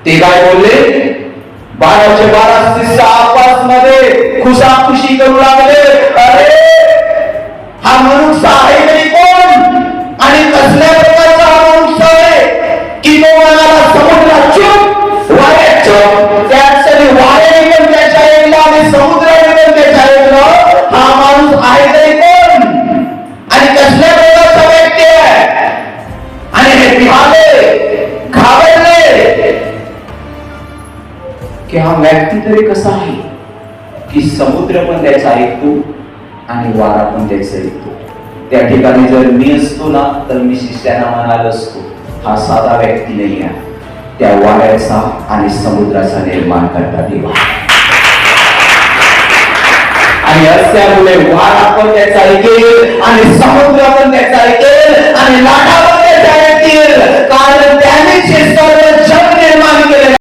ते काय बोलले? 12:12 आपसमध्ये खुशाखुशी करू लागले. अरे हा मनुष्य आहे तरी कोण आणि कसल्या प्रकारचा हा मनुष्य आहे की तो म्हणाला समुद्रात चुप वाऱ्यात चुप. त्यासाठी वाऱ्याने पण त्याच्या ऐकलं आणि समुद्राने पण त्याच्या ऐकलं. हा माणूस आहे तरी कोण आणि कसल्या प्रकारचा व्यक्ती आहे? आणि हे पिहाले घाबरले की हा व्यक्ती तरी कसा आहे की समुद्र पण त्याचा ऐकतो आणि वारा पण त्याचा ऐकतो. त्या ठिकाणी जर मी असतो ना तर मी शिष्याला म्हणालो असतो हा साधा व्यक्ती नाही आहे, त्या वाऱ्याचा आणि समुद्राचा निर्माण करता देवा. आणि अस्यामुळे वारा पण त्याचा ऐकेल आणि समुद्र पण त्याचा ऐकेल आणि लाटा पण त्याचा ऐकेल, कारण त्याने